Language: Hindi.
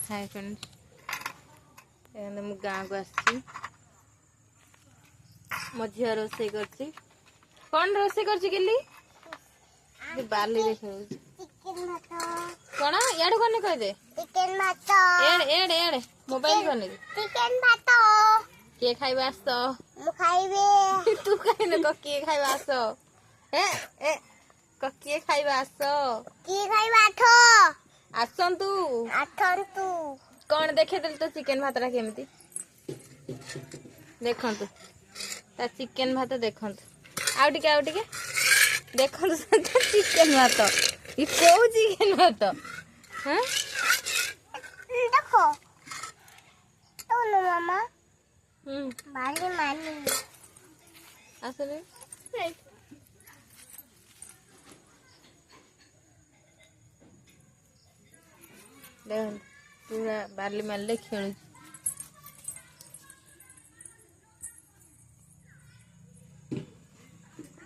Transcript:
हाय फ्रेंड्स मु गाँव को आसी मो झील रोसे कर कौन रोसे कर बाली कौन याडू करने कह दे एड एड मोबाइल करने चिकन भात किए खाइबा आस मु खाइबे तू कहीं न किए खाइबा आस ए ए किए खाइबा आस की खाइबा आसंतु आठंतु कौन देखे देल तो चिकन भात रा केमती देखंतु ता चिकन भात देखंतु आउ टिके देखंतु चिकन भात ई को चिकन भात हां देखो तो नो मामा हम्म माली माली आसले देखंतु पूरा बाली मारले खेलु